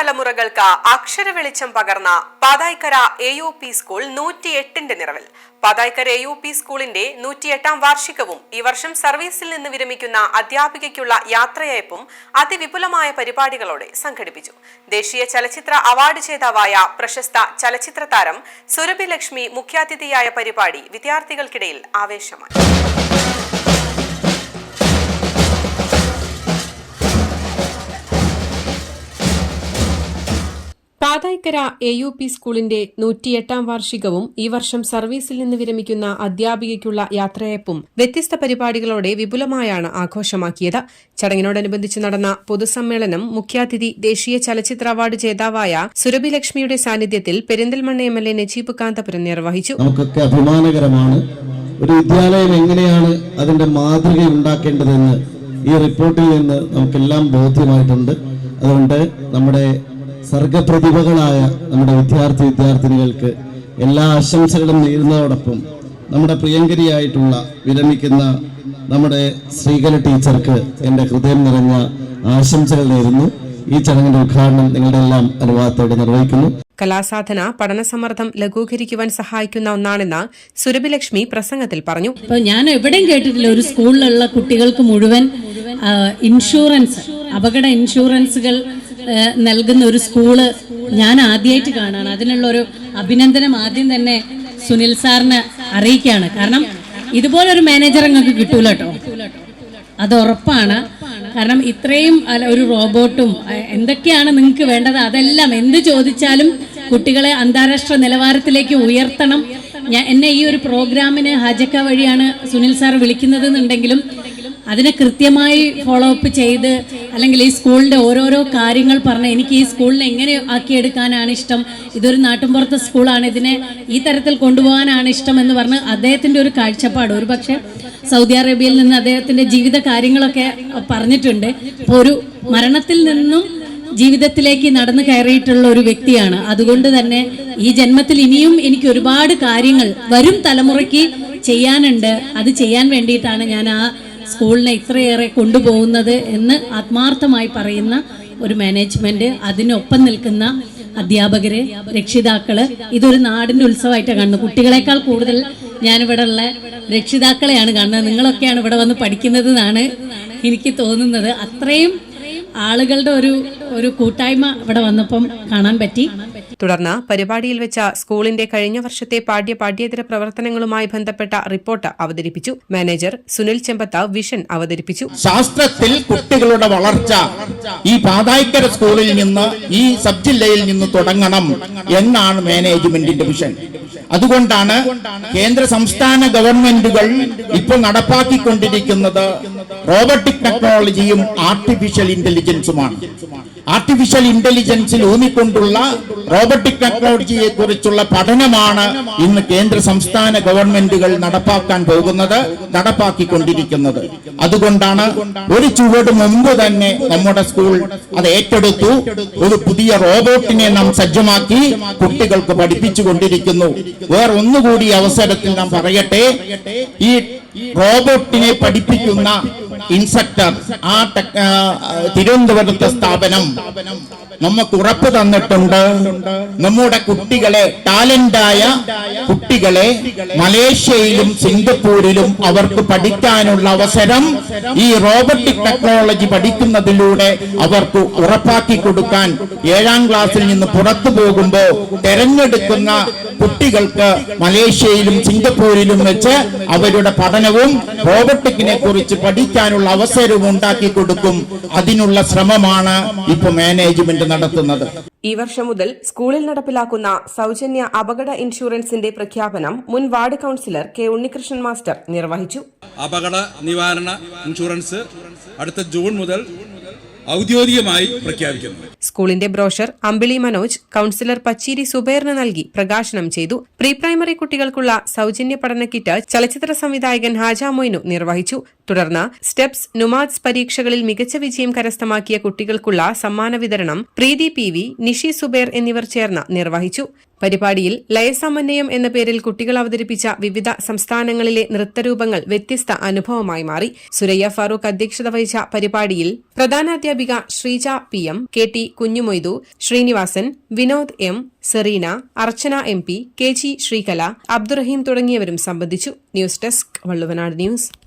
തലമുറകൾക്ക് അക്ഷരവെളിച്ചം പകർന്ന Pathaikkara AUP school 108ന്റെ നിറവിൽ. പാതായ്ക്കര AUP സ്കൂളിന്റെ 108ാം വാർഷികവും ഈ വർഷം സർവീസിൽ നിന്ന് വിരമിക്കുന്ന അധ്യാപികയ്ക്കുള്ള യാത്രയയപ്പും അതിവിപുലമായ പരിപാടികളോടെ സംഘടിപ്പിച്ചു. ദേശീയ ചലച്ചിത്ര അവാർഡ് ജേതാവായ പ്രശസ്ത ചലച്ചിത്ര താരം സുരഭി ലക്ഷ്മി മുഖ്യാതിഥിയായ പരിപാടി വിദ്യാർത്ഥികൾക്കിടയിൽ ആവേശമായി. പാതായ്ക്കര AUP സ്കൂളിന്റെ 108ാം വാർഷികവും ഈ വർഷം സർവീസിൽ നിന്ന് വിരമിക്കുന്ന അധ്യാപികയ്ക്കുള്ള യാത്രയയപ്പും വ്യത്യസ്ത പരിപാടികളോടെ വിപുലമായാണ് ആഘോഷമാക്കിയത്. ചടങ്ങിനോടനുബന്ധിച്ച് നടന്ന പൊതുസമ്മേളനം മുഖ്യാതിഥി ദേശീയ ചലച്ചിത്ര അവാർഡ് ജേതാവായ സുരഭി ലക്ഷ്മിയുടെ സാന്നിധ്യത്തിൽ പെരിന്തൽമണ്ണ MLA നജീബ് കാന്തപുരം നിർവഹിച്ചു. നമുക്കൊക്കെ അഭിമാനകരമാണ് ഒരു വിദ്യാലയം എങ്ങനെയാണ് അതിന്റെ മാതൃക ഉണ്ടാക്കേണ്ടതെന്ന് ഈ റിപ്പോർട്ടിൽ നിന്ന് നമുക്കെല്ലാം ബോധ്യമായിട്ടുണ്ട്. അതുകൊണ്ട് നമ്മുടെ സർഗപ്രതിഭകളായ നമ്മുടെ വിദ്യാർത്ഥിനികൾക്ക് എല്ലാ ആശംസകളും നേരുന്നതോടൊപ്പം നമ്മുടെ പ്രിയങ്കരിയായിട്ടുള്ള വിരമിക്കുന്ന നമ്മുടെ ശ്രീകല ടീച്ചർക്ക് എൻ്റെ ഹൃദയം നിറഞ്ഞ ആശംസകൾ നേരുന്നു. ഈ ചടങ്ങിന്റെ ഉദ്ഘാടനം നിങ്ങളുടെ എല്ലാം അനുവാദത്തോടെ നിർവഹിക്കുന്നു. കലാസാധന പഠനസമ്മർദ്ദം ലഘൂകരിക്കുവാൻ സഹായിക്കുന്ന ഒന്നാണെന്ന് സുരഭി ലക്ഷ്മി പ്രസംഗത്തിൽ പറഞ്ഞു. ഞാൻ എവിടെയും കേട്ടിട്ടില്ല ഒരു സ്കൂളിലുള്ള കുട്ടികൾക്ക് മുഴുവൻ അപകട ഇൻഷുറൻസുകൾ നൽകുന്ന ഒരു സ്കൂള് ഞാൻ ആദ്യമായിട്ട് കാണാണ്. അതിനുള്ള ഒരു അഭിനന്ദനം ആദ്യം തന്നെ സുനിൽ സാറിന് അറിയിക്കുകയാണ്. കാരണം ഇതുപോലൊരു മാനേജർ നിങ്ങൾക്ക് കിട്ടൂല കേട്ടോ, അത് ഉറപ്പാണ്. കാരണം ഇത്രയും ഒരു റോബോട്ടും എന്തൊക്കെയാണ് നിങ്ങൾക്ക് വേണ്ടത് അതെല്ലാം എന്ത് ചോദിച്ചാലും കുട്ടികളെ അന്താരാഷ്ട്ര നിലവാരത്തിലേക്ക് ഉയർത്തണം. എന്നെ ഈ ഒരു പ്രോഗ്രാമിന് ഹജക്ക വഴിയാണ് സുനിൽ സാർ വിളിക്കുന്നത് എന്നുണ്ടെങ്കിലും അതിനെ കൃത്യമായി ഫോളോ അപ്പ് ചെയ്ത് അല്ലെങ്കിൽ ഈ സ്കൂളിൻ്റെ ഓരോരോ കാര്യങ്ങൾ പറഞ്ഞ് എനിക്ക് ഈ സ്കൂളിനെ എങ്ങനെ ആക്കിയെടുക്കാനാണ് ഇഷ്ടം, ഇതൊരു നാട്ടിൻപുറത്തെ സ്കൂളാണ്, ഇതിനെ ഈ തരത്തിൽ കൊണ്ടുപോകാനാണ് ഇഷ്ടം എന്ന് പറഞ്ഞ് അദ്ദേഹത്തിൻ്റെ ഒരു കാഴ്ചപ്പാട്, ഒരു പക്ഷേ സൗദി അറേബ്യയിൽ നിന്ന് അദ്ദേഹത്തിൻ്റെ ജീവിത കാര്യങ്ങളൊക്കെ പറഞ്ഞിട്ടുണ്ട്. അപ്പോൾ ഒരു മരണത്തിൽ നിന്നും ജീവിതത്തിലേക്ക് നടന്നു കയറിയിട്ടുള്ള ഒരു വ്യക്തിയാണ്. അതുകൊണ്ട് തന്നെ ഈ ജന്മത്തിൽ ഇനിയും എനിക്ക് ഒരുപാട് കാര്യങ്ങൾ വരും തലമുറയ്ക്ക് ചെയ്യാനുണ്ട്. അത് ചെയ്യാൻ വേണ്ടിയിട്ടാണ് ഞാൻ ആ സ്കൂളിനെ ഇത്രയേറെ കൊണ്ടുപോകുന്നത് എന്ന് ആത്മാർത്ഥമായി പറയുന്ന ഒരു മാനേജ്മെന്റ്, അതിനൊപ്പം നിൽക്കുന്ന അധ്യാപകര്, രക്ഷിതാക്കള്, ഇതൊരു നാടിന്റെ ഉത്സവമായിട്ട് കാണുന്നു. കുട്ടികളെക്കാൾ കൂടുതൽ ഞാനിവിടെ ഉള്ള രക്ഷിതാക്കളെയാണ് കാണുന്നത്. നിങ്ങളൊക്കെയാണ് ഇവിടെ വന്ന് പഠിക്കുന്നത് എന്നാണ് എനിക്ക് തോന്നുന്നത്. അത്രയും ആളുകളുടെ ഒരു കൂട്ടായ്മ ഇവിടെ വന്നപ്പം കാണാൻ പറ്റി. തുടർന്ന് പരിപാടിയിൽ വെച്ച സ്കൂളിന്റെ കഴിഞ്ഞ വർഷത്തെ പാഠ്യേതര പ്രവർത്തനങ്ങളുമായി ബന്ധപ്പെട്ട റിപ്പോർട്ട് അവതരിപ്പിച്ചു. മാനേജർ സുനിൽ ചെമ്പത്ത വിഷൻ അവതരിപ്പിച്ചു. ശാസ്ത്രത്തിൽ കുട്ടികളുടെ വളർച്ച ഈ പാതായ്ക്കര സ്കൂളിൽ നിന്ന്, ഈ സബ് ജില്ലയിൽ നിന്ന് തുടങ്ങണം എന്നാണ് മാനേജ്മെന്റിന്റെ വിഷൻ. അതുകൊണ്ടാണ് കേന്ദ്ര സംസ്ഥാന ഗവൺമെന്റുകൾ ഇപ്പോൾ നടപ്പാക്കിക്കൊണ്ടിരിക്കുന്നത് റോബോട്ടിക് ടെക്നോളജിയും ആർട്ടിഫിഷ്യൽ ഇന്റലിജൻസുമാണ്. ആർട്ടിഫിഷ്യൽ ഇന്റലിജൻസിൽ ഊന്നിക്കൊണ്ടുള്ള റോബോട്ടിക് ടെക്നോളജിയെ കുറിച്ചുള്ള പഠനമാണ് ഇന്ന് കേന്ദ്ര സംസ്ഥാന ഗവൺമെന്റുകൾ നടപ്പാക്കിക്കൊണ്ടിരിക്കുന്നത്. അതുകൊണ്ടാണ് ഒരു ചുവട് മുമ്പ് തന്നെ നമ്മുടെ സ്കൂൾ അത് ഏറ്റെടുത്തു. ഒരു പുതിയ റോബോട്ടിനെ നാം സജ്ജമാക്കി കുട്ടികൾക്ക് പഠിപ്പിച്ചുകൊണ്ടിരിക്കുന്നു. വേറെ ഒന്നുകൂടി അവസരത്തിൽ നാം പറയട്ടെ, ഈ റോബോട്ടിനെ പഠിപ്പിക്കുന്ന ഇൻസ്ട്രക്ടർ ആ തിരുവനന്തപുരത്തെ സ്ഥാപനം നമുക്ക് ഉറപ്പ് തന്നിട്ടുണ്ട്. നമ്മുടെ കുട്ടികളെ, ടാലന്റായ കുട്ടികളെ മലേഷ്യയിലും സിംഗപ്പൂരിലും അവർക്ക് പഠിക്കാനുള്ള അവസരം ഈ റോബോട്ടിക് ടെക്നോളജി പഠിക്കുന്നതിലൂടെ അവർക്ക് ഉറപ്പാക്കി കൊടുക്കാൻ 7ാം ക്ലാസ്സിൽ നിന്ന് പുറത്തു പോകുമ്പോൾ തെരഞ്ഞെടുക്കുന്ന കുട്ടികൾക്ക് മലേഷ്യയിലും സിംഗപ്പൂരിലും വെച്ച് അവരുടെ പഠനവും റോബോട്ടിക്കിനെ കുറിച്ച് പഠിക്കാനുള്ള അവസരവും ഉണ്ടാക്കി കൊടുക്കും. അതിനുള്ള ശ്രമമാണ് ഇപ്പോൾ മാനേജ്മെന്റ് നടത്തുന്നത്. ഈ വർഷം മുതൽ സ്കൂളിൽ നടപ്പിലാക്കുന്ന സൗജന്യ അപകട ഇൻഷുറൻസിന്റെ പ്രഖ്യാപനം മുൻ ward councillor K Unnikrishnan master നിർവഹിച്ചു. അപകട നിവാരണ ഇൻഷുറൻസ് അടുത്ത ജൂൺ മുതൽ ഔദ്യോഗികമായി പ്രഖ്യാപിക്കുന്നു. സ്കൂളിന്റെ ബ്രോഷർ അമ്പിളി മനോജ് കൌൺസിലർ പച്ചീരി സുബൈറിന് നൽകി പ്രകാശനം ചെയ്തു. പ്രീ പ്രൈമറി കുട്ടികൾക്കുള്ള സൗജന്യ പഠന കിറ്റ് ചലച്ചിത്ര സംവിധായകൻ ഹാജ മൊയ്നു നിർവഹിച്ചു. തുടർന്ന് സ്റ്റെപ്സ്, നുമാദ്സ് പരീക്ഷകളിൽ മികച്ച വിജയം കരസ്ഥമാക്കിയ കുട്ടികൾക്കുള്ള സമ്മാന വിതരണം പ്രീതി PV, നിഷി സുബൈർ എന്നിവർ ചേർന്ന് നിർവഹിച്ചു. പരിപാടിയിൽ ലയസമന്വയം എന്ന പേരിൽ കുട്ടികൾ അവതരിപ്പിച്ച വിവിധ സംസ്ഥാനങ്ങളിലെ നൃത്തരൂപങ്ങൾ വ്യത്യസ്ത അനുഭവമായി മാറി. സുരയ്യ ഫാറൂഖ് അധ്യക്ഷത വഹിച്ച പരിപാടിയിൽ പ്രധാനാധ്യാപിക Sreeja PM, KT Kunhimoithu, Sreenivasan, Vinod M, Sereena, Archana MP, KG Sreekala, Abdurahim തുടങ്ങിയവരും സംബന്ധിച്ചു. News desk Valluvanad news.